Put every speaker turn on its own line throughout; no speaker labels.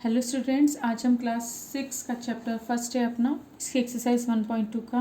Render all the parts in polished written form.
Hello students, आज हम class 6 का चैप्टर फर्स्ट है अपना, इसकी एक्सरसाइज 1.2 का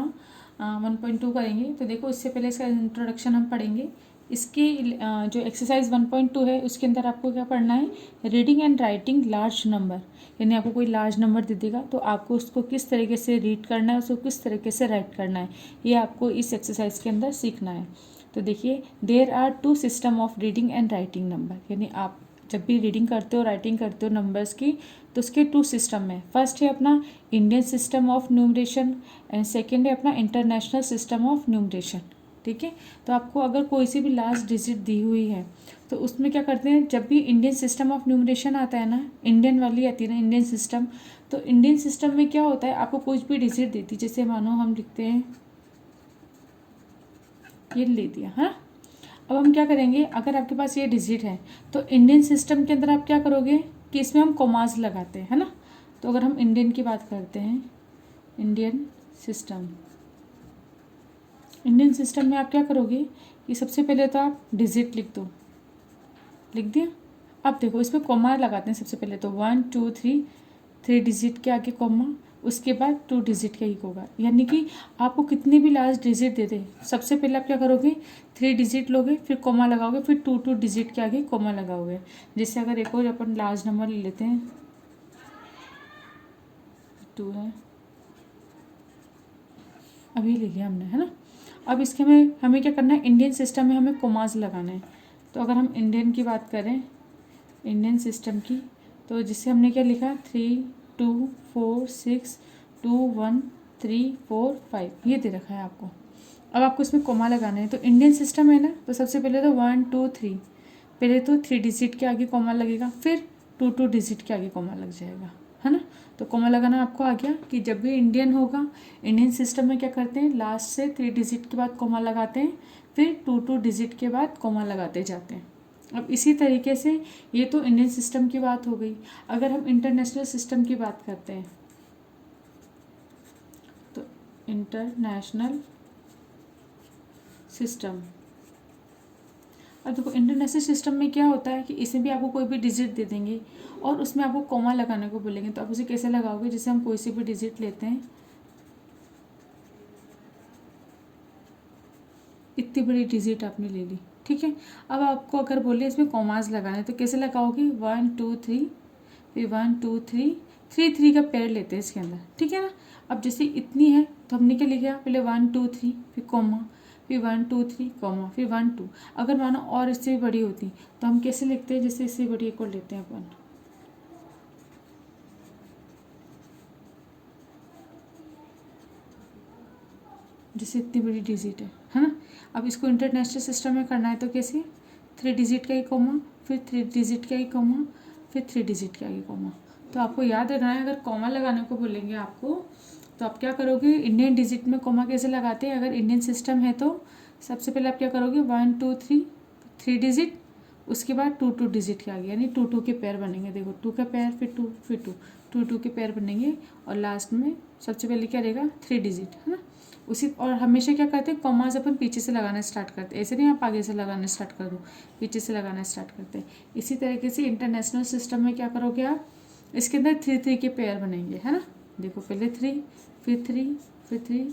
1.2 करेंगे। तो देखो, इससे पहले इसका इंट्रोडक्शन हम पढ़ेंगे। इसकी जो एक्सरसाइज 1.2 है उसके अंदर आपको क्या पढ़ना है, reading and writing large number. यानी आपको कोई लार्ज नंबर दे देगा तो आपको उसको किस तरीके से रीड करना है, उसको किस तरीके से राइट करना है, ये आपको इस एक्सरसाइज के अंदर सीखना है। तो देखिए, there are two system of reading and writing number. यानी आप जब भी रीडिंग करते हो, राइटिंग करते हो नंबर्स की, तो उसके टू सिस्टम है। फर्स्ट है अपना Indian system of numeration and second है अपना इंटरनेशनल सिस्टम ऑफ न्यूमरेशन। ठीक है, तो आपको अगर कोई सी भी लास्ट डिजिट दी हुई है तो उसमें क्या करते हैं, जब भी इंडियन सिस्टम ऑफ न्यूमरेशन आता है ना, इंडियन वाली आती है ना इंडियन सिस्टम, तो इंडियन सिस्टम में क्या होता है, आपको कुछ भी डिजिट देती, जैसे मानो हम लिखते हैं ये ले दिया, हाँ। अब हम क्या करेंगे, अगर आपके पास ये डिजिट है तो इंडियन सिस्टम के अंदर आप क्या करोगे कि इसमें हम कोमास लगाते हैं, है ना। तो अगर हम इंडियन की बात करते हैं, इंडियन सिस्टम में आप क्या करोगे कि सबसे पहले तो आप डिजिट लिख दो, लिख दिया। अब देखो, इसमें कोमा लगाते हैं सबसे पहले, तो 1 2 3 डिजिट के आगे कोमा, उसके बाद 2 डिजिट का ही होगा। यानी कि आपको कितनी भी लास्ट डिजिट दे दे, सबसे पहले आप क्या करोगे, 3 डिजिट लोगे, फिर कोमा लगाओगे, फिर 2 डिजिट के आगे कोमा लगाओगे। जैसे अगर एक और अपन लार्ज नंबर ले लेते हैं, 2 है, अभी ले लिया हमने, है ना। अब इसके में हमें क्या करना है, इंडियन सिस्टम में हमें कोमास लगाना है। तो अगर हम इंडियन की बात करें, इंडियन सिस्टम की, तो जिससे हमने क्या लिखा, 3 2 4 6 2 1 3 4 5, ये दे रखा है आपको। अब आपको इसमें कोमा लगाना है। तो इंडियन सिस्टम है ना, तो सबसे पहले तो 1 2 3, पहले तो 3 डिजिट के आगे कोमा लगेगा, फिर 2 डिजिट के आगे कोमा लग जाएगा, है ना। तो कोमा लगाना आपको आ गया कि जब भी इंडियन होगा, इंडियन सिस्टम में क्या करते हैं, लास्ट से 3 डिजिट के बाद कोमा लगाते हैं, फिर 2 डिजिट के बाद कोमा लगाते जाते हैं। अब इसी तरीके से ये तो इंडियन सिस्टम की बात हो गई। अगर हम इंटरनेशनल सिस्टम की बात करते हैं, तो इंटरनेशनल सिस्टम, अब देखो इंटरनेशनल सिस्टम में क्या होता है कि इसमें भी आपको कोई भी डिजिट दे देंगे और उसमें आपको कोमा लगाने को बोलेंगे। तो आप उसे कैसे लगाओगे, जैसे हम कोई सी भी डिजिट लेते हैं, इतनी बड़ी डिजिट आपने ले ली, ठीक है। अब आपको अगर बोले इसमें कोमास लगाने, तो कैसे लगाओगे, 1 2 3, फिर 1 2 3 3 3 का पेयर लेते हैं इसके अंदर, ठीक है ना। अब जैसे इतनी है तो हमने क्या लिखा, पहले 1 2 3, फिर कोमा, फिर 1 2 3 कोमा, फिर 1 2। अगर मानो और इससे भी बड़ी होती तो हम कैसे लिखते हैं, जैसे इससे बड़ी एक और लेते हैं अपन, जैसे इतनी बड़ी डिजिट है ना। अब इसको इंटरनेशनल सिस्टम में करना है तो कैसे, 3 डिजिट का ही कोमा, फिर 3 डिजिट का ही कोमा, फिर 3 डिजिट का ही कोमा। तो आपको याद रखना है, अगर कोमा लगाने को बोलेंगे आपको, तो आप क्या करोगे, इंडियन डिजिट में कोमा कैसे लगाते हैं, अगर इंडियन सिस्टम है तो सबसे पहले आप क्या करोगे, 1 2 3 डिजिट, उसके बाद 2 डिजिट के आगे, यानी 2 के पेयर बनेंगे। देखो 2 का पेयर, फिर 2 फिर 2 के पेयर बनेंगे, और लास्ट में सबसे पहले क्या रहेगा, 3 डिजिट, है ना। उसी, और हमेशा क्या करते हैं, कॉमास अपन पीछे से लगाना स्टार्ट करते हैं, ऐसे नहीं आप आगे से लगाना स्टार्ट कर दो, पीछे से लगाना स्टार्ट करते हैं। इसी तरीके से इंटरनेशनल सिस्टम में क्या करोगे आप, इसके अंदर 3 के पेयर बनेंगे, है ना। देखो पहले 3, फिर 3, फिर 3,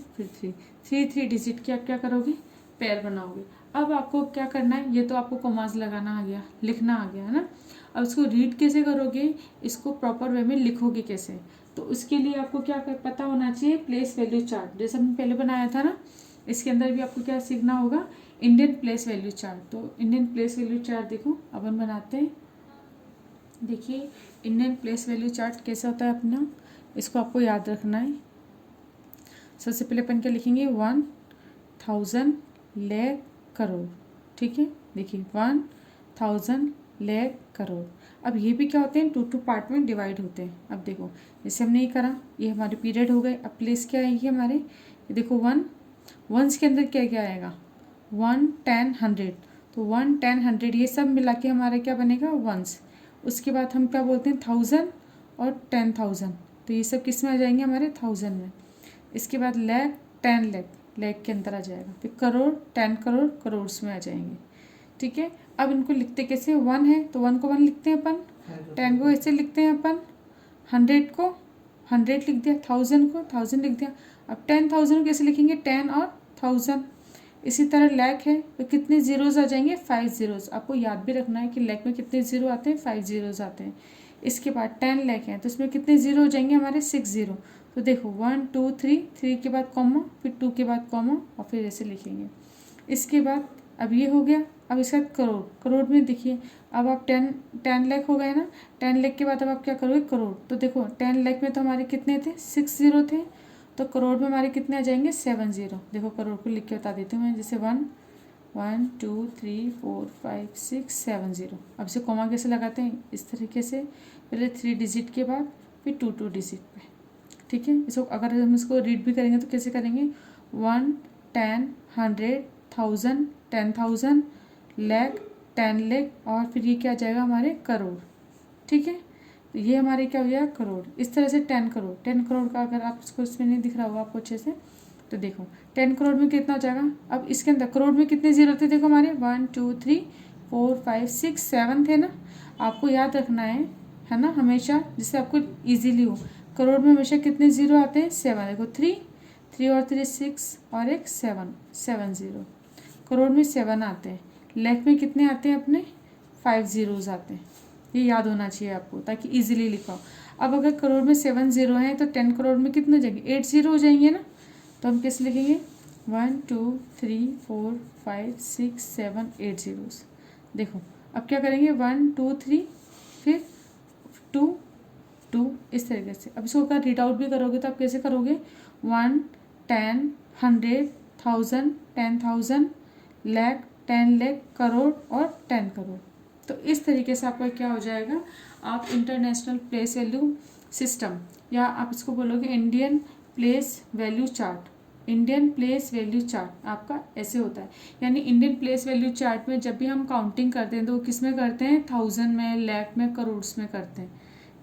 फिर 3 डिजिट के आप क्या करोगे, पेयर बनाओगे। अब आपको क्या करना है, ये तो आपको कॉमास लगाना आ गया, लिखना आ गया, है ना। अब इसको रीड कैसे करोगे, इसको प्रॉपर वे में लिखोगे कैसे, तो उसके लिए आपको क्या पता होना चाहिए, प्लेस वैल्यू चार्ट, जैसे हमने पहले बनाया था ना, इसके अंदर भी आपको क्या सीखना होगा, इंडियन प्लेस वैल्यू चार्ट। तो इंडियन प्लेस वैल्यू चार्ट देखो अपन बनाते हैं। देखिए इंडियन प्लेस वैल्यू चार्ट कैसा होता है अपना, इसको आपको याद रखना है। सबसे पहले अपन क्या लिखेंगे, 1000 लाख करोड़, ठीक है। देखिए 1000 लाख करोड़। अब ये भी क्या होते हैं, 2 पार्ट में डिवाइड होते हैं। अब देखो जैसे हमने ये करा, ये हमारे पीरियड हो गए। अब प्लेस क्या आएगी हमारे, ये देखो 1, वंस के अंदर क्या क्या आएगा, 1 10 100, तो 1 10 100 ये सब मिला के हमारा क्या बनेगा, वंस। उसके बाद हम क्या बोलते हैं, 1000 और 10,000, तो ये सब किस में आ जाएंगे, हमारे 1000 में। इसके बाद लाख, 10 लाख, लाख के अंदर आ जाएगा। फिर करोड़, 10 करोड़, करोड़ में आ जाएंगे, ठीक है। अब इनको लिखते कैसे, 1 है तो 1 को 1 लिखते हैं अपन, 10 को ऐसे लिखते हैं अपन, 100 को 100 लिख दिया, 1000 को 1000 लिख दिया। अब 10,000 को कैसे लिखेंगे, 10 और 1000। इसी तरह लैख है तो कितने ज़ीरोज़ आ जाएंगे, 5 ज़ीरोज़। आपको याद भी रखना है कि लैख में कितने ज़ीरो आते हैं, 5 ज़ीरोज़ आते हैं। इसके बाद 10 लाख हैं तो इसमें कितने ज़ीरो हो जाएंगे हमारे, 6 ज़ीरो। तो देखो 1 2 3, 3 के बाद कॉमा, फिर 2 के बाद कॉमा और फिर ऐसे लिखेंगे। इसके बाद अब ये हो गया। अब इसके बाद करोड़, करोड़ में देखिए अब आप 10 लाख हो गए ना, 10 लाख के बाद अब आप क्या करोगे, करोड़। तो देखो 10 लाख में तो हमारे कितने थे, 6 ज़ीरो थे, तो करोड़ में हमारे कितने आ जाएंगे, 7 ज़ीरो। देखो करोड़ को लिख के बता देती हूँ मैं, जैसे 1 1 2 3 4 5 6 7 ज़ीरो। अब इसे कॉमा कैसे लगाते हैं, इस तरीके से, पहले 3 डिजिट के बाद फिर 2 डिजिट पे, ठीक है। इसको अगर हम इसको रीड भी करेंगे तो कैसे करेंगे, 1 10 100 1000 10,000 लाख 10 लाख और फिर ये क्या आ जाएगा हमारे, करोड़, ठीक है। तो ये हमारे क्या हो गया, करोड़। इस तरह से 10 करोड़, 10 करोड़ का अगर आप इसको इसमें नहीं दिख रहा होगा आपको अच्छे से, तो देखो 10 करोड़ में कितना हो जाएगा। अब इसके अंदर करोड़ में कितने ज़ीरो थे, देखो हमारे 1 2 3 4 5 6 7 थे ना। आपको याद रखना है ना, हमेशा जिससे आपको ईजीली हो। करोड़ में हमेशा कितने ज़ीरो आते हैं, 7। देखो 3 और 3 6 और एक 7 ज़ीरो। करोड़ में 7 आते हैं। लाख में कितने आते हैं अपने, 5 ज़ीरोज़ आते हैं। ये याद होना चाहिए आपको ताकि इजीली लिखाओ। अब अगर करोड़ में 7 ज़ीरो हैं तो 10 करोड़ में कितने हो जाएंगे, 8 ज़ीरो हो जाएंगे ना। तो हम कैसे लिखेंगे, 1 2 3 4 5 6 7 8 ज़ीरोज़। देखो अब क्या करेंगे, 1 2 3 फिर 2 2 इस तरीके से। अब इसको अगर रीड आउट भी करोगे तो आप कैसे करोगे, 1 10 100 1000 10,000 लाख 10 लाख करोड़ और 10 करोड़। तो इस तरीके से आपका क्या हो जाएगा, आप इंटरनेशनल प्लेस वैल्यू सिस्टम, या आप इसको बोलोगे Indian place value chart. Indian place value chart आपका ऐसे होता है। यानी इंडियन प्लेस वैल्यू चार्ट में जब भी हम काउंटिंग करते हैं तो किस में करते हैं, 1000 में, लाख में, करोड़ में करते हैं,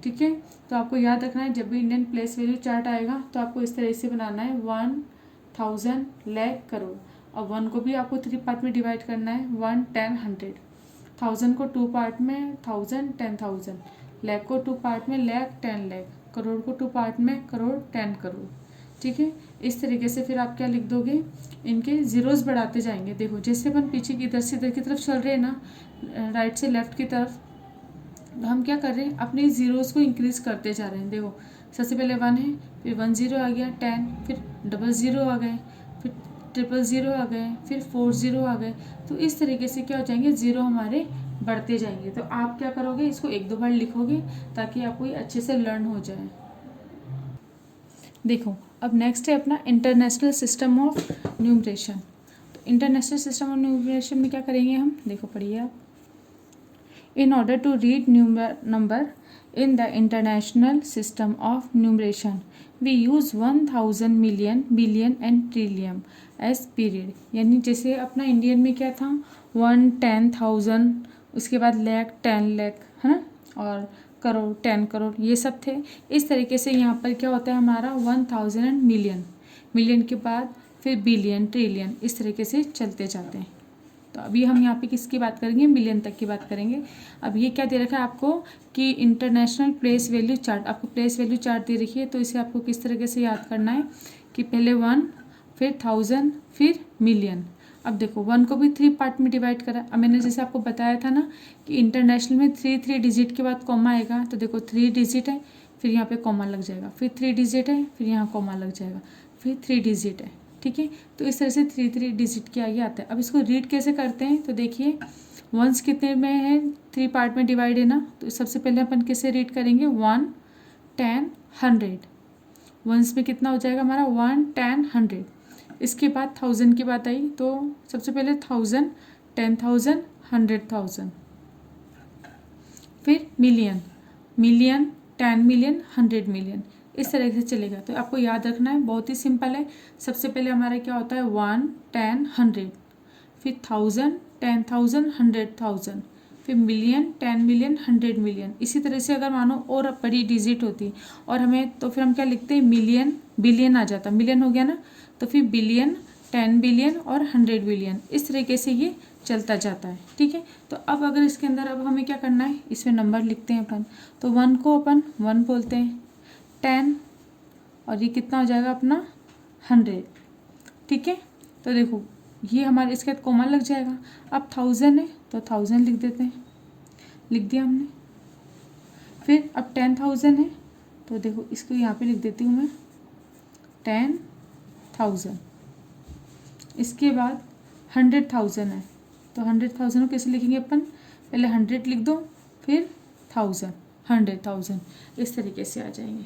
ठीक है। तो आपको याद रखना है जब भी इंडियन प्लेस वैल्यू चार्ट आएगा तो आपको इस तरह से बनाना है, 1000 लाख करोड़। और 1 को भी आपको 3 पार्ट में डिवाइड करना है, 1 10 100। 1000 को 2 पार्ट में, 1000 10,000। लाख को 2 पार्ट में, लाख 10 लाख। करोड़ को 2 पार्ट में, करोड़ 10 करोड़, ठीक है। इस तरीके से फिर आप क्या लिख दोगे, इनके ज़ीरोज़ बढ़ाते जाएंगे। देखो जैसे अपन पीछे की इधर से इधर की तरफ चल रहे हैं ना, राइट से लेफ्ट की तरफ, तो हम क्या कर रहे हैं, अपने ज़ीरोज़ को इंक्रीज़ करते जा रहे हैं। देखो सबसे पहले 1 है, फिर 1 ज़ीरो आ गया, 10, फिर डबल ज़ीरो आ गए, फिर ट्रिपल ज़ीरो आ गए, फिर 4 ज़ीरो आ गए। तो इस तरीके से क्या हो जाएंगे, ज़ीरो हमारे बढ़ते जाएंगे। तो आप क्या करोगे, इसको 1-2 बार लिखोगे ताकि आपको ये अच्छे से लर्न हो जाए। देखो अब नेक्स्ट है अपना इंटरनेशनल सिस्टम ऑफ न्यूमरेशन। तो इंटरनेशनल सिस्टम ऑफ न्यूमरेशन में क्या करेंगे हम, देखो पढ़िए आप। In order to read number in the international system of numeration, we use 1000 million, billion and trillion as period। यानी जैसे अपना इंडियन में क्या था, 1 10,000, उसके बाद लाख 10 लाख, है ना, और करोड़ 10 करोड़, ये सब थे। इस तरीके से यहाँ पर क्या होता है हमारा 1000 एंड मिलियन, मिलियन के बाद फिर बिलियन, ट्रिलियन, इस तरीके से चलते जाते हैं। तो अभी हम यहाँ पे किसकी बात करेंगे, मिलियन तक की बात करेंगे। अब ये क्या दे रखा है आपको कि इंटरनेशनल प्लेस वैल्यू चार्ट, आपको प्लेस वैल्यू चार्ट दे रखी है। तो इसे आपको किस तरीके से याद करना है कि पहले 1, फिर 1000, फिर मिलियन। अब देखो 1 को भी 3 पार्ट में डिवाइड करा। अब मैंने जैसे आपको बताया था ना कि इंटरनेशनल में 3 डिजिट के बाद कॉमा आएगा। तो देखो 3 डिजिट है, फिर यहाँ पे कॉमा लग जाएगा, फिर 3 डिजिट है, फिर यहाँ कॉमा लग जाएगा, फिर 3 डिजिट है, ठीक है। तो इस तरह से 3 डिजिट के आगे आता है। अब इसको रीड कैसे करते हैं, तो देखिए वंस कितने में है, 3 पार्ट में डिवाइड है ना। तो सबसे पहले अपन कैसे रीड करेंगे, 1 10 100। वंस में कितना हो जाएगा हमारा, 1 10 100। इसके बाद 1000 की बात आई तो सबसे पहले 1000 10,000 100,000, फिर मिलियन, मिलियन 10 मिलियन 100 मिलियन, इस तरह से चलेगा। तो आपको याद रखना है, बहुत ही सिंपल है। सबसे पहले हमारा क्या होता है, 1 10 100, फिर 1000 10,000 100,000, फिर मिलियन 10 मिलियन 100 मिलियन। इसी तरह से अगर मानो और बड़ी डिजिट होती और हमें, तो फिर हम क्या लिखते हैं, मिलियन, बिलियन आ जाता, मिलियन हो गया ना, तो फिर बिलियन 10 बिलियन और 100 बिलियन, इस तरीके से ये चलता जाता है, ठीक है। तो अब अगर इसके अंदर अब हमें क्या करना है, इसमें नंबर लिखते हैं अपन। तो 1 को अपन 1 बोलते हैं, 10 और ये कितना हो जाएगा अपना 100, ठीक है। तो देखो ये हमारे इसके बाद कोमा लग जाएगा। अब 1000 है तो 1000 लिख देते हैं, लिख दिया हमने। फिर अब 10,000 है तो देखो इसको यहाँ पे लिख देती हूँ मैं 10,000। इसके बाद 100,000 है तो 100,000 को कैसे लिखेंगे अपन, पहले 100 लिख दो फिर 1000, 100,000 इस तरीके से आ जाएंगे।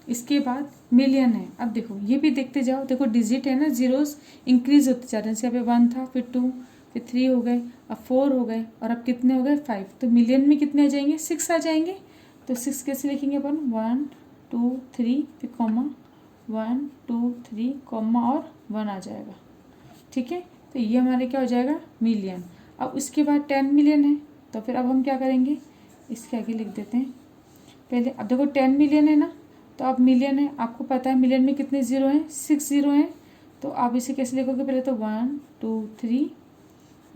इसके बाद मिलियन है। अब देखो ये भी देखते जाओ, देखो डिजिट है ना, जीरोस इंक्रीज होते जा रहे हैं। जैसे यहाँ पे 1 था, फिर 2, फिर 3 हो गए, अब 4 हो गए और अब कितने हो गए 5। तो मिलियन में कितने आ जाएंगे 6 आ जाएंगे। तो 6 कैसे लिखेंगे अपन, 1 2 3 फिर कॉमा 1 2 3 कॉमा और 1 आ जाएगा, ठीक है। तो ये हमारे क्या हो जाएगा मिलियन। अब उसके बाद 10 मिलियन है तो फिर अब हम क्या करेंगे, इसके आगे लिख देते हैं पहले। अब देखो 10 मिलियन है ना, तो अब मिलियन है, आपको पता है मिलियन में कितने ज़ीरो हैं, 6 ज़ीरो हैं। तो आप इसे कैसे लिखोगे, पहले तो 1 2 3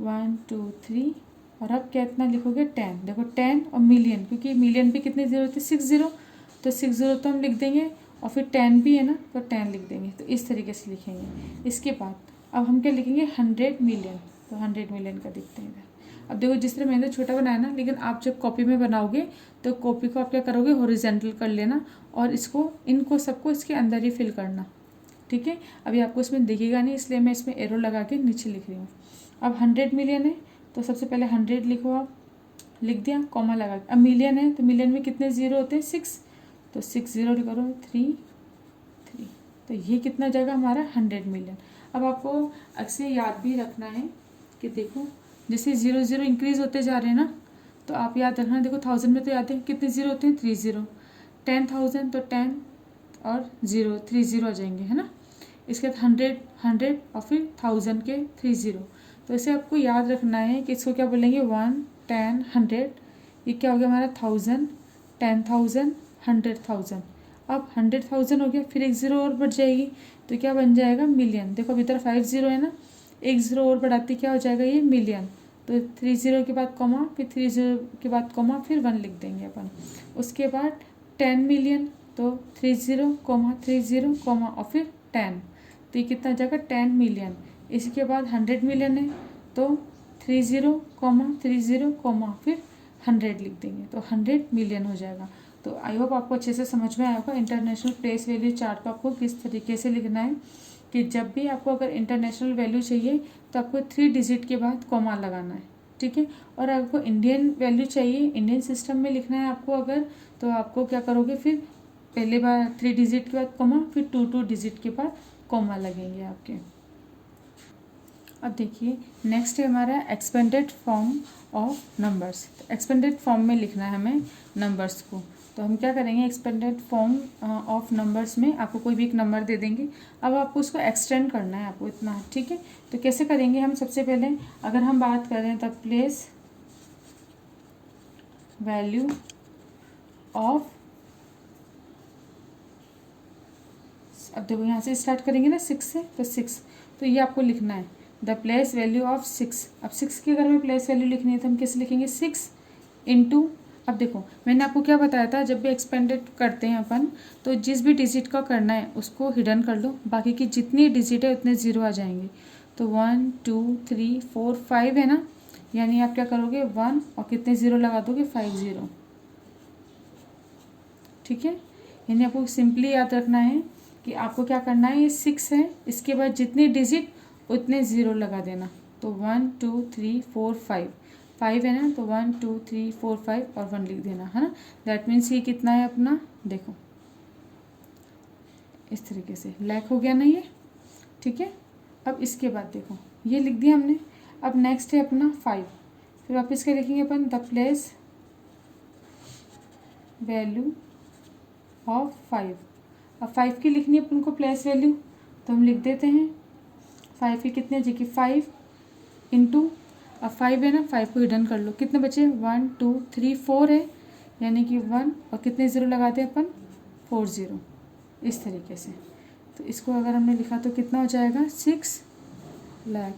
1 2 3 और अब क्या इतना लिखोगे 10। देखो 10 और मिलियन, क्योंकि मिलियन पे कितने ज़ीरो थे 6 ज़ीरो, तो 6 ज़ीरो तो हम लिख देंगे और फिर 10 भी है ना तो 10 लिख देंगे। तो इस तरीके से लिखेंगे। इसके बाद अब हम क्या लिखेंगे 100 मिलियन, तो 100 मिलियन का देखते हैं इधर। अब देखो जिस तरह मैंने छोटा बनाया ना, लेकिन आप जब कॉपी में बनाओगे तो कॉपी को आप क्या करोगे हॉरिजॉन्टल कर लेना और इसको इनको सबको इसके अंदर ही फिल करना, ठीक है। अभी आपको इसमें दिखेगा नहीं इसलिए मैं इसमें एरो लगा के नीचे लिख रही हूँ। अब 100 मिलियन है तो सबसे पहले 100 लिखो, आप लिख दिया कॉमा लगा के। अब मिलियन है तो मिलियन में कितने ज़ीरो होते हैं 6, तो 6 ज़ीरो करो 3 3, तो ये कितना जाएगा हमारा 100 मिलियन। अब आपको अक्सर याद भी रखना है कि देखो जैसे 0 0 इंक्रीज होते जा रहे हैं ना, तो आप याद रखना। देखो 1000 में तो याद है कितने ज़ीरो होते हैं 3 ज़ीरो, 10,000 तो 10 और 0 3 ज़ीरो आ जाएंगे, है ना। इसके बाद 100 और फिर 1000 के 3 ज़ीरो। तो इसे आपको याद रखना है कि इसको क्या बोलेंगे 1 10 100, ये क्या हो गया हमारा 1000 10,000 100,000। अब 100,000 हो गया, फिर एक ज़ीरो और बढ़ जाएगी तो क्या बन जाएगा मिलियन। देखो अभी इधर 5 ज़ीरो है ना, एक ज़ीरो और बढ़ाती क्या हो जाएगा ये मिलियन। तो 3 ज़ीरो के बाद कॉमा, फिर 3 ज़ीरो के बाद कॉमा, फिर 1 लिख देंगे अपन। उसके बाद 10 मिलियन तो 3 ज़ीरो कॉमा 3 ज़ीरो कॉमा और फिर 10, तो ये कितना हो जाएगा 10 मिलियन। इसके बाद 100 मिलियन है तो 3 ज़ीरो कॉमा 3 ज़ीरो कॉमा फिर 100 लिख देंगे, तो 100 मिलियन हो जाएगा। तो आई होप आपको अच्छे से समझ में आया होगा इंटरनेशनल प्लेस वैल्यू चार्ट को आपको किस तरीके से लिखना है। कि जब भी आपको अगर इंटरनेशनल वैल्यू चाहिए तो आपको 3 डिजिट के बाद कॉमा लगाना है, ठीक है। और आपको इंडियन वैल्यू चाहिए, इंडियन सिस्टम में लिखना है आपको अगर, तो आपको क्या करोगे फिर पहले बार 3 डिजिट के बाद कॉमा, फिर 2 डिजिट के बाद कॉमा लगेंगे आपके। अब देखिए नेक्स्ट है हमारा एक्सपेंडेड फॉर्म ऑफ नंबर्स। तो एक्सपेंडेड फॉर्म में लिखना है हमें नंबर्स को। तो हम क्या करेंगे एक्सपेंडेड फॉर्म ऑफ नंबर्स में आपको कोई भी एक नंबर दे देंगे। अब आपको उसको एक्सटेंड करना है आपको इतना, ठीक है। तो कैसे करेंगे हम, सबसे पहले अगर हम बात करें द प्लेस वैल्यू ऑफ, अब देखो यहाँ से स्टार्ट करेंगे ना 6 से, तो 6, तो ये आपको लिखना है द प्लेस वैल्यू ऑफ 6। अब 6 की अगर हमें प्लेस वैल्यू लिखनी है तो हम कैसे लिखेंगे 6 इंटू, अब देखो मैंने आपको क्या बताया था, जब भी एक्सपेंडेड करते हैं अपन तो जिस भी डिजिट का करना है उसको हिडन कर लो, बाकी की जितनी डिजिट है उतने ज़ीरो आ जाएंगे। तो 1 2 3 4 5 है ना, यानी आप क्या करोगे 1 और कितने ज़ीरो लगा दोगे 5 ज़ीरो, ठीक है। यानी आपको सिंपली याद रखना है कि आपको क्या करना है, ये 6 है, इसके बाद जितनी डिजिट उतने ज़ीरो लगा देना। तो 1 2 3 4 5 5 है ना, तो 1 2 3 4 5 और 1 लिख देना, है ना। दैट मीन्स ये कितना है अपना, देखो इस तरीके से लैक हो गया ना ये, ठीक है। अब इसके बाद देखो ये लिख दिया हमने। अब नेक्स्ट है अपना 5, फिर वापस क्या लिखेंगे upon the place value of 5। अब 5 की लिखनी है अपन को प्लेस वैल्यू, तो हम लिख देते हैं 5 की कितने जी की 5 इंटू, अब 5 है ना, 5 को हिडन कर लो, कितने बचे 1 2 3 4 है, यानी कि 1 और कितने ज़ीरो लगाते हैं अपन 4 ज़ीरो, इस तरीके से। तो इसको अगर हमने लिखा तो कितना हो जाएगा 6 लाख,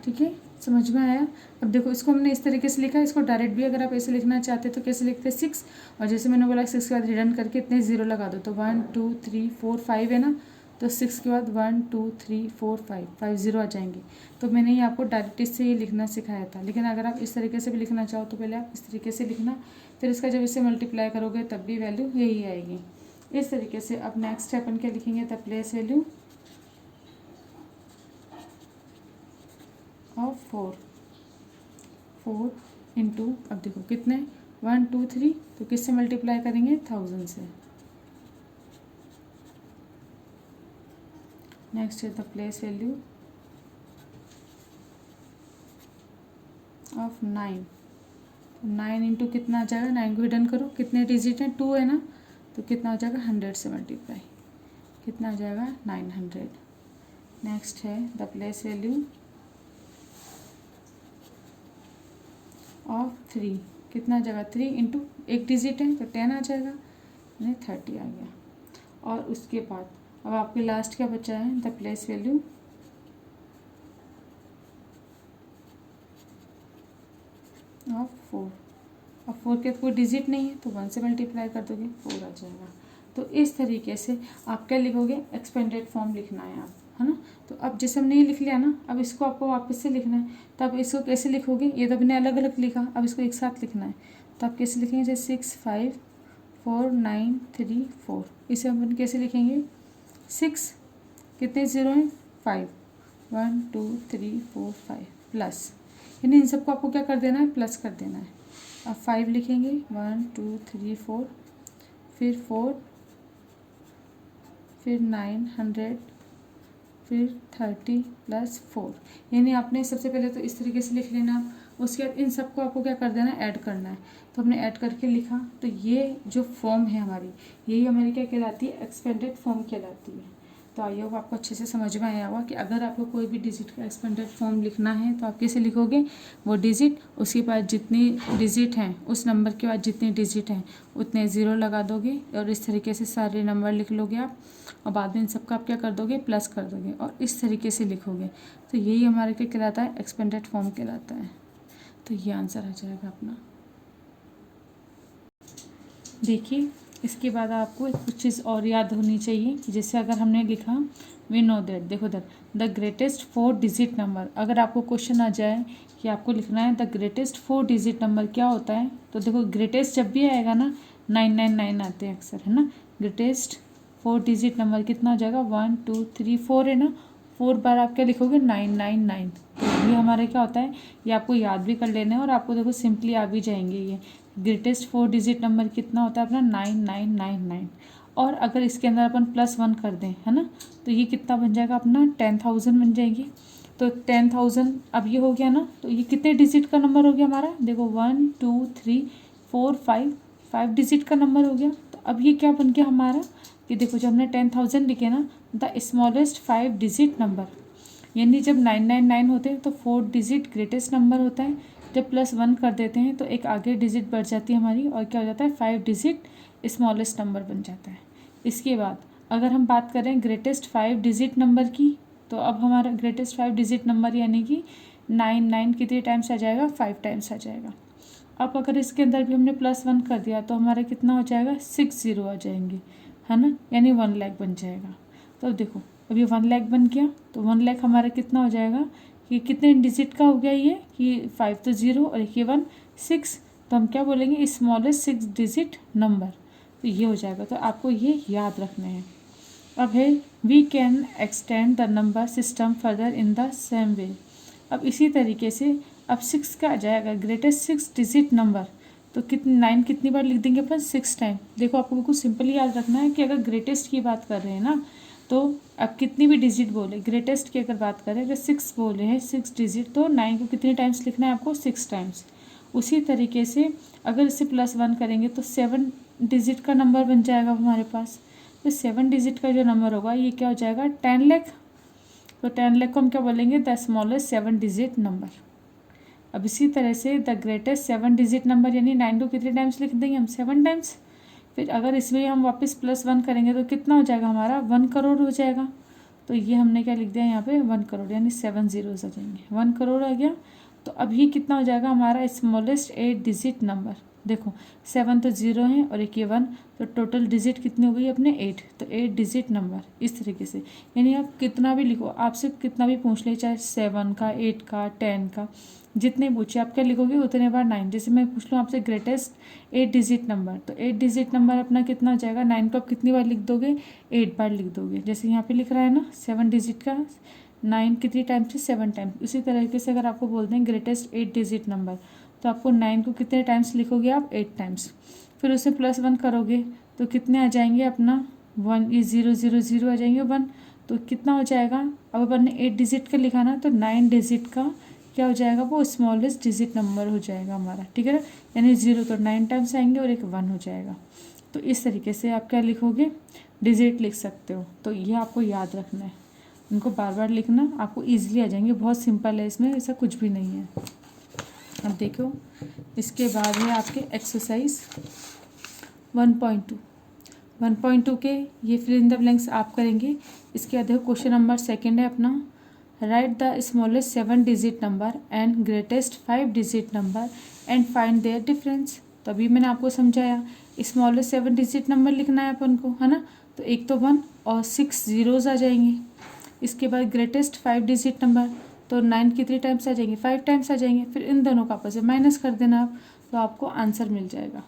ठीक है, समझ में आया। अब देखो इसको हमने इस तरीके से लिखा है, इसको डायरेक्ट भी अगर आप ऐसे लिखना चाहते हैं तो कैसे लिखते हैं 6, और जैसे मैंने बोला 6 के बाद रिटर्न करके इतने 0 लगा दो, तो 1 2 3 4 5 है ना, तो 6 के बाद 1 2 3 4 5 5 0 आ जाएंगे। तो मैंने ये आपको डायरेक्ट इससे ये लिखना सिखाया था, लेकिन अगर आप इस तरीके से भी लिखना चाहो तो पहले आप इस तरीके से लिखना, फिर इसका जब इससे मल्टीप्लाई करोगे तब भी वैल्यू यही आएगी इस तरीके से। अब नेक्स्ट स्टेप अपन क्या लिखेंगे, the place value of 4 into, अब देखो कितने 1 2 3, तो किससे मल्टीप्लाई करेंगे 1000 से। नेक्स्ट है the place value of 9, 9 into कितना आ जाएगा, 9 को हिडन करो, कितने डिजिट हैं 2 है ना, तो कितना हो जाएगा 100 से मल्टीप्लाई, कितना आ जाएगा 900। नेक्स्ट है द प्लेस वैल्यू ऑफ 3, कितना आ जाएगा 3 इंटू एक डिजिट है तो 10 आ जाएगा, यानी 30 आ गया। और उसके बाद अब आपके लास्ट क्या बचा है, द प्लेस वैल्यू ऑफ 4, अब 4 के कोई डिजिट नहीं है तो 1 से मल्टीप्लाई कर दोगे 4 आ जाएगा। तो इस तरीके से आप क्या लिखोगे, एक्सपेंडेड फॉर्म लिखना है आप, है ना। तो अब जैसे हमने ये लिख लिया ना, अब इसको आपको वापस से लिखना है, तो आप इसको कैसे लिखोगे, ये तो अपने अलग अलग लिखा, अब इसको एक साथ लिखना है, तो आप कैसे लिखेंगे, जैसे 6 5 4 9 3 4, इसे अपन कैसे लिखेंगे, 6 कितने 0 हैं 5, 1 2 3 4 5 प्लस, यानी इन सबको आपको क्या कर देना है, प्लस कर देना है। अब 5 लिखेंगे 1 2 3 4, फिर 4, फिर 900, फिर 30 प्लस 4, यानी आपने सबसे पहले तो इस तरीके से लिख लेना। उसके बाद इन सबको आपको क्या कर देना है, ऐड करना है, तो हमने ऐड करके लिखा, तो ये जो फॉर्म है हमारी, यही हमारी क्या कहलाती है, एक्सपेंडेड फॉर्म कहलाती है। तो आई होप आपको अच्छे से समझ में आया होगा कि अगर आपको कोई भी डिजिट का एक्सपेंडेड फॉर्म लिखना है तो आप कैसे लिखोगे, वो डिजिट, उसके बाद जितनी डिजिट हैं उस नंबर के बाद जितनी डिजिट हैं उतने 0 लगा दोगे, और इस तरीके से सारे नंबर लिख लोगे आप, और बाद में इन सबका आप क्या कर दोगे, प्लस कर दोगे, और इस तरीके से लिखोगे। तो यही हमारे क्या कहलाता है, एक्सपेंडेड फॉर्म कहलाता है। तो ये आंसर आ जाएगा अपना। देखिए इसके बाद आपको कुछ चीज़ और याद होनी चाहिए, कि जैसे अगर हमने लिखा वी नो दैट, देखो द ग्रेटेस्ट 4 डिजिट नंबर, अगर आपको क्वेश्चन आ जाए कि आपको लिखना है द ग्रेटेस्ट 4 डिजिट नंबर क्या होता है, तो देखो ग्रेटेस्ट जब भी आएगा ना 999 आते हैं अक्सर, है ना। ग्रेटेस्ट 4 डिजिट नंबर कितना हो जाएगा, 1 2 3 4 है ना, 4 बार आप क्या लिखोगे 999। तो ये हमारे क्या होता है, ये आपको याद भी कर लेना है, और आपको देखो सिंपली आ भी जाएंगे ये। ग्रेटेस्ट 4 डिजिट नंबर कितना होता है अपना 9999, और अगर इसके अंदर अपन +1 कर दें, है ना, तो ये कितना बन जाएगा अपना 10,000 बन जाएगी। तो 10,000 अब ये हो गया ना, तो ये कितने डिजिट का नंबर हो गया हमारा, देखो 1 2 3 4 5 डिजिट का नंबर हो गया। तो अब ये क्या बन गया हमारा, कि देखो जब हमने 10,000 लिखे ना, द स्मॉलेस्ट 5 डिजिट नंबर, यानी जब 999 होते हैं तो 4 डिजिट ग्रेटेस्ट नंबर होता है, जब +1 कर देते हैं तो एक आगे डिजिट बढ़ जाती है हमारी, और क्या हो जाता है 5 डिजिट स्मॉलेस्ट नंबर बन जाता है। इसके बाद अगर हम बात करें ग्रेटेस्ट 5 डिजिट नंबर की, तो अब हमारा ग्रेटेस्ट 5 डिजिट नंबर यानी कि 99 कितने टाइम्स आ जाएगा, 5 टाइम्स आ जाएगा। अब अगर इसके अंदर भी हमने +1 कर दिया तो हमारा कितना हो जाएगा, 6 0 आ जाएंगे, है ना, यानी 1 लाख बन जाएगा। तो देखो अब ये 1 लाख बन गया, तो 1 लाख हमारा कितना हो जाएगा, कि कितने डिजिट का हो गया ये, कि 5 तो 0 और एक ये 1 6, तो हम क्या बोलेंगे, स्मॉलेस्ट 6 डिजिट नंबर। तो ये हो जाएगा, तो आपको ये याद रखना है। अब है we can extend the number system further in the same way. अब इसी तरीके से अब 6 का आ जाएगा ग्रेटेस्ट 6 डिजिट नंबर, तो कितनी 9 कितनी बार लिख देंगे अपन, 6 टाइम। देखो आपको बिल्कुल सिंपली याद रखना है कि अगर ग्रेटेस्ट की बात कर रहे हैं ना, तो अब कितनी भी डिजिट बोले, ग्रेटेस्ट की अगर बात करें, अगर 6 बोले हैं 6 डिजिट, तो 9 को कितने टाइम्स लिखना है आपको, 6 टाइम्स। उसी तरीके से अगर इससे +1 करेंगे तो 7 डिजिट का नंबर बन जाएगा हमारे पास। तो 7 डिजिट का जो नंबर होगा ये क्या हो जाएगा, 10 लाख। तो 10 लाख को हम क्या बोलेंगे, द स्मॉलेस्ट 7 डिजिट नंबर। अब इसी तरह से द ग्रेटेस्ट 7 डिजिट नंबर, यानी 9 को कितने टाइम्स लिख देंगे हम, 7 टाइम्स। फिर अगर इसमें हम वापस +1 करेंगे तो कितना हो जाएगा हमारा, 1 करोड़ हो जाएगा। तो ये हमने क्या लिख दिया यहाँ पे 1 करोड़, यानी 7 zeros आ जाएंगे। 1 करोड़ आ गया। तो अब ये कितना हो जाएगा हमारा स्मॉलेस्ट 8 डिजिट नंबर। देखो 7 तो 0 है और एक ये 1, तो टोटल डिजिट कितनी हो गई अपने 8। तो 8 डिजिट नंबर इस तरीके से, यानी आप कितना भी लिखो, आपसे कितना भी पूछ ले, चाहे 7 का, 8 का, 10 का, जितने पूछे आप क्या लिखोगे उतने बार 9। जैसे मैं पूछ लूँ आपसे ग्रेटेस्ट 8 डिजिट नंबर, तो 8 डिजिट नंबर अपना कितना हो जाएगा, 9 को आप कितनी बार लिख दोगे, 8 बार लिख दोगे। जैसे यहाँ पे लिख रहा है ना 7 डिजिट का 9 कितनी टाइम्स से, 7 टाइम्स। इसी तरीके से अगर आपको बोलते हैं ग्रेटेस्ट 8 डिजिट नंबर, तो आपको 9 को कितने टाइम्स लिखोगे आप, 8 टाइम्स। फिर उसे +1 करोगे तो कितने आ जाएंगे अपना 1, ये 0 0 0 आ जाएंगे 1, तो कितना हो जाएगा। अब अपन ने 8 डिजिट का लिखा ना, तो 9 डिजिट का क्या हो जाएगा, वो स्मॉलेस्ट डिजिट नंबर हो जाएगा हमारा, ठीक है ना। यानी 0 तो 9 टाइम्स आएंगे और एक 1 हो जाएगा। तो इस तरीके से आप क्या लिखोगे, डिजिट लिख सकते हो। तो ये आपको याद रखना है, उनको बार बार लिखना, आपको ईजिली आ जाएंगे। बहुत सिंपल है, इसमें ऐसा कुछ भी नहीं है। अब देखो इसके बाद है आपके एक्सरसाइज 1.2। 1.2 के ये फिल इन द ब्लैंक्स आप करेंगे। इसके बाद देखो क्वेश्चन नंबर 2 है अपना, write the smallest 7 digit number and greatest 5 digit number and find their difference. तो अभी मैंने आपको समझाया, स्मॉलेस्ट 7 डिजिट नंबर लिखना है अपन को, है ना। तो एक तो 1 और 6 zeros आ जाएंगे। इसके बाद ग्रेटेस्ट 5 डिजिट नंबर, तो 9 कितने टाइम्स आ जाएंगे, 5 टाइम्स आ जाएंगे। फिर इन दोनों का आपस में माइनस कर देना आप, तो आपको आंसर मिल जाएगा।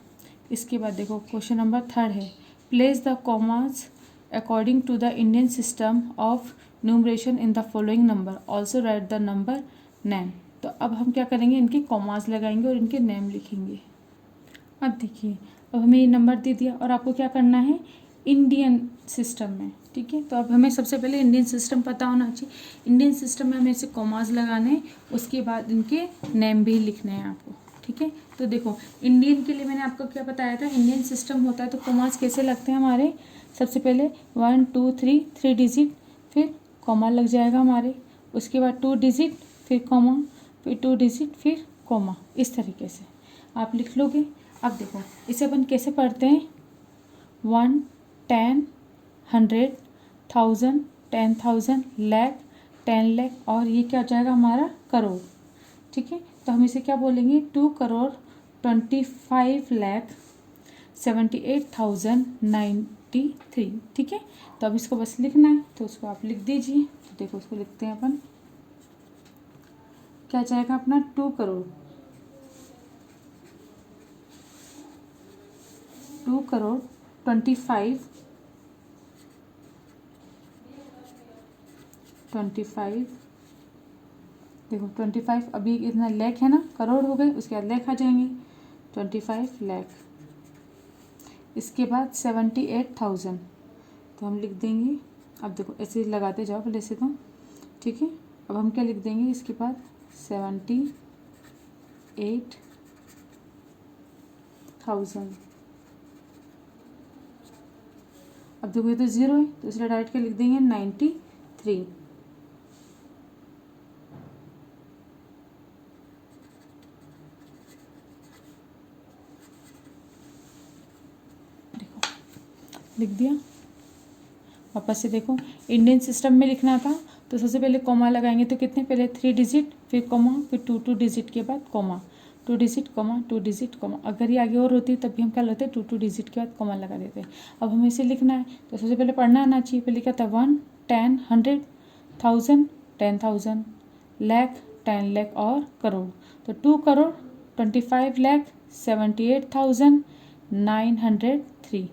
इसके बाद देखो क्वेश्चन नंबर 3 है, place the commas according to the Indian system of numeration in the following number, also write the number name. तो अब हम क्या करेंगे, इनके कॉमास लगाएंगे और इनके नेम लिखेंगे। अब देखिए, अब हमें ये नंबर दे दिया और आपको क्या करना है, इंडियन सिस्टम में, ठीक है। तो अब हमें सबसे पहले इंडियन सिस्टम पता होना चाहिए। इंडियन सिस्टम में हमें इसे कॉमास लगाने हैं, उसके बाद इनके नेम भी लिखने हैं आपको, ठीक है। तो देखो इंडियन के लिए मैंने आपको क्या बताया था, इंडियन सिस्टम होता है तो कॉमास कैसे लगते हैं हमारे, सबसे पहले 1 2 3 डिजिट, फिर कॉमा लग जाएगा हमारे, उसके बाद 2 डिजिट, फिर कॉमा, फिर 2 डिजिट, फिर कॉमा। इस तरीके से आप लिख लोगे। अब देखो इसे अपन कैसे पढ़ते हैं, 1 10 100 1000 10,000 लाख 10 लाख, और ये क्या हो जाएगा हमारा करोड़, ठीक है। तो हम इसे क्या बोलेंगे, 2 करोड़ 25 लाख 78,093, ठीक है। तो अब इसको बस लिखना है, तो उसको आप लिख दीजिए। तो देखो उसको लिखते हैं अपन, क्या जाएगा अपना 2 करोड़ 25 देखो 25, अभी इतना लाख है ना, करोड़ हो गए, उसके बाद लाख आ जाएंगे 25 लाख। इसके बाद 78,000, तो हम लिख देंगे। अब देखो ऐसे लगाते जाओ पहले से तो, ठीक है। अब हम क्या लिख देंगे इसके बाद 78,000। अब देखो ये तो 0 है, तो इसलिए डायरेक्ट क्या लिख देंगे 93। देखो लिख दिया। वापस से देखो, इंडियन सिस्टम में लिखना था तो सबसे पहले कॉमा लगाएंगे, तो कितने, पहले 3 डिजिट, फिर कॉमा, फिर 2 डिजिट के बाद comma, 2 digit comma, 2 digit comma. अगर ये आगे और होती तब भी हम क्या लेते, 2 डिजिट के बाद कॉमा लगा देते। अब हमें इसे लिखना है, तो सबसे पहले पढ़ना आना चाहिए। पहले क्या था, 1 10 100 1000 10,000 लाख 10 लाख और करोड़। तो 2 करोड़ 25 लाख 78,903,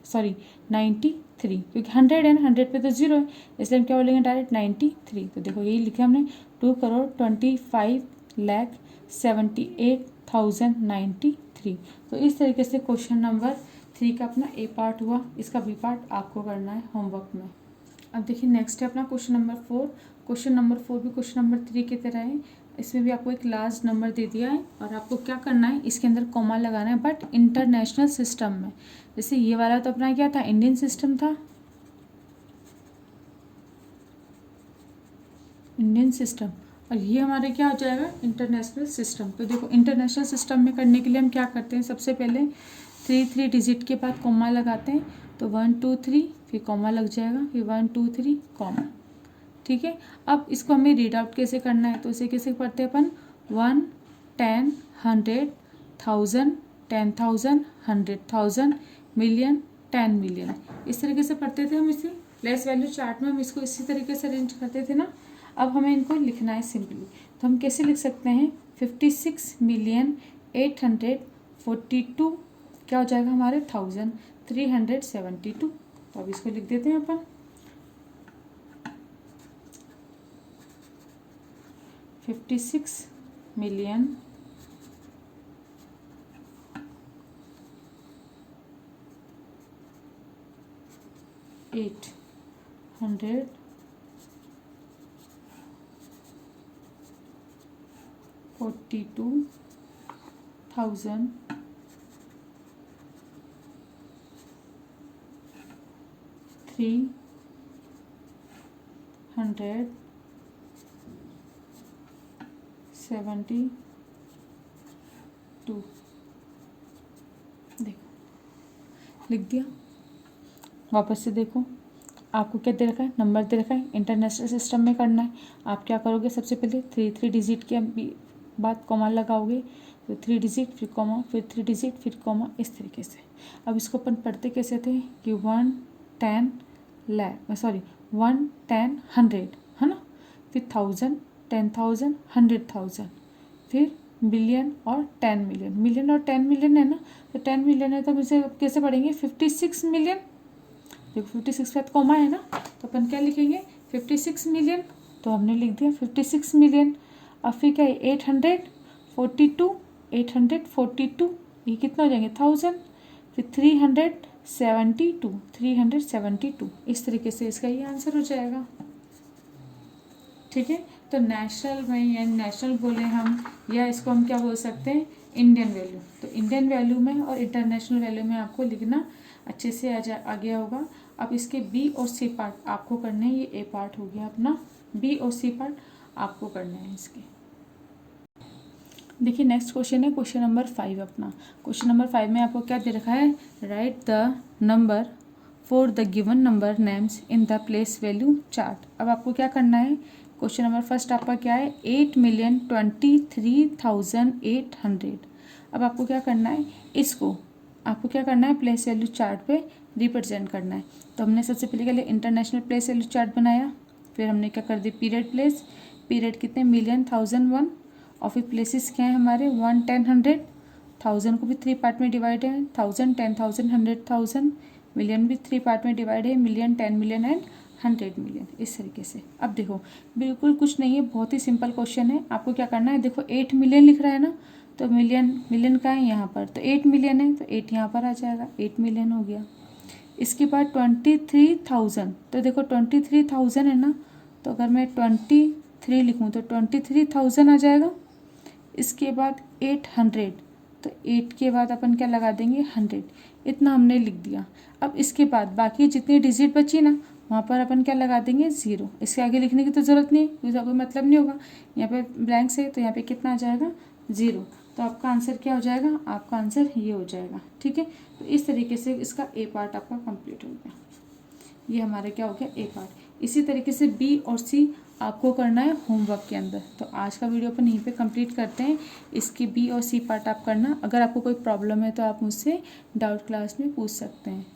सॉरी 93, क्योंकि 100 है ना, 100 पे तो 0 है, इसलिए हम क्या बोलेंगे डायरेक्ट 93। तो देखो यही लिखा हमने, 2 करोड़ 25 लाख 78,093। तो इस तरीके से क्वेश्चन नंबर 3 का अपना ए पार्ट हुआ। इसका बी पार्ट आपको करना है होमवर्क में। अब देखिए नेक्स्ट है अपना क्वेश्चन नंबर 4। क्वेश्चन नंबर 4 भी क्वेश्चन नंबर 3 की तरह है। इसमें भी आपको एक लास्ट नंबर दे दिया है और आपको क्या करना है, इसके अंदर कॉमा लगाना है, बट इंटरनेशनल सिस्टम में। जैसे ये वाला तो अपना क्या था, इंडियन सिस्टम था, इंडियन सिस्टम, और ये हमारे क्या हो जाएगा, इंटरनेशनल सिस्टम। तो देखो इंटरनेशनल सिस्टम में करने के लिए हम क्या करते हैं, सबसे पहले 3 डिजिट के बाद कॉमा लगाते हैं। तो 1 2 3, फिर कॉमा लग जाएगा, फिर 1 2 3 कॉमा, ठीक है। अब इसको हमें रीड आउट कैसे करना है, तो इसे कैसे पढ़ते हैं अपन, 1, 10, 100, 1000, 10,000, 100,000, मिलियन, 10 मिलियन, इस तरीके से पढ़ते थे हम इसे। प्लेस वैल्यू चार्ट में हम इसको इसी तरीके से अरेंज करते थे ना। अब हमें इनको लिखना है सिंपली, तो हम कैसे लिख सकते हैं, 56,842 क्या हो जाएगा हमारे 1372। तो अब इसको लिख देते हैं अपन, 56,842,000 372 देखो लिख दिया। वापस से देखो, आपको क्या दे रखा है, नंबर दे रखा है, इंटरनेशनल सिस्टम में करना है। आप क्या करोगे, सबसे पहले 3 डिजिट के बाद कॉमा लगाओगे, तो 3 डिजिट फिर कॉमा फिर 3 डिजिट फिर कॉमा, इस तरीके से। अब इसको अपन पढ़ते कैसे थे कि 1, 10, 100 है ना, फिर 1000, 10,000, 100,000, फिर बिलियन और 10 मिलियन। मिलियन और 10 मिलियन है ना, तो 10 मिलियन है तो हम इसे कैसे पढ़ेंगे, 56 मिलियन। देखो 56 के बाद कॉमा है ना, तो अपन क्या लिखेंगे, 56 मिलियन। तो हमने लिख दिया 56 मिलियन। अब फिर क्या है, 842, ये कितना हो जाएंगे 1000, फिर 372, इस तरीके से इसका ये आंसर हो जाएगा। ठीक है, तो नेशनल में या नेशनल बोले हम, या इसको हम क्या बोल सकते हैं, इंडियन वैल्यू। तो इंडियन वैल्यू में और इंटरनेशनल वैल्यू में आपको लिखना अच्छे से आ गया होगा। अब इसके बी और सी पार्ट आपको करने हैं, ये ए पार्ट हो गया अपना, बी और सी पार्ट आपको करने हैं इसके। देखिए नेक्स्ट क्वेश्चन है क्वेश्चन नंबर 5 अपना। क्वेश्चन नंबर 5 में आपको क्या दे रखा है, right the number for the given number names in the place value chart. अब आपको क्या करना है, क्वेश्चन नंबर फर्स्ट आपका क्या है, 8,23,800। अब आपको क्या करना है, इसको आपको क्या करना है, प्लेस वैल्यू चार्ट पे रिप्रेजेंट करना है। तो हमने सबसे पहले क्या लिया, इंटरनेशनल प्लेस वैल्यू चार्ट बनाया, फिर हमने क्या कर दिया, पीरियड प्लेस, पीरियड कितने, मिलियन, 1001, और फिर प्लेसेस क्या है हमारे, 1, 10, 100, 1000 को भी 3 पार्ट में डिवाइड है, 1000, 10,000, 100,000, मिलियन भी 3 पार्ट में डिवाइड है, मिलियन, 10 मिलियन एंड 100 मिलियन, इस तरीके से। अब देखो बिल्कुल कुछ नहीं है, बहुत ही सिंपल क्वेश्चन है। आपको क्या करना है, देखो 8 मिलियन लिख रहा है ना, तो मिलियन का है यहाँ पर, तो 8 मिलियन है तो 8 यहाँ पर आ जाएगा, 8 मिलियन हो गया। इसके बाद 23,000, तो देखो 23,000 है ना, तो अगर मैं 23 लिखूँ तो 23,000 आ जाएगा। इसके बाद 800, तो 8 के बाद अपन क्या लगा देंगे, 100, इतना हमने लिख दिया। अब इसके बाद बाकी जितनी डिजिट बची ना, वहाँ पर अपन क्या लगा देंगे, 0। इसके आगे लिखने की तो ज़रूरत नहीं, इसका कोई मतलब नहीं होगा, यहाँ पे ब्लैंक से, तो यहाँ पे कितना आ जाएगा, 0। तो आपका आंसर क्या हो जाएगा, आपका आंसर ये हो जाएगा। ठीक है, तो इस तरीके से इसका ए पार्ट आपका कंप्लीट हो गया। ये हमारा क्या हो गया, ए पार्ट। इसी तरीके से बी और सी आपको करना है होमवर्क के अंदर। तो आज का वीडियो अपन यहीं पे कंप्लीट करते हैं। इसकी बी और सी पार्ट आप करना। अगर आपको कोई प्रॉब्लम है तो आप मुझसे डाउट क्लास में पूछ सकते हैं।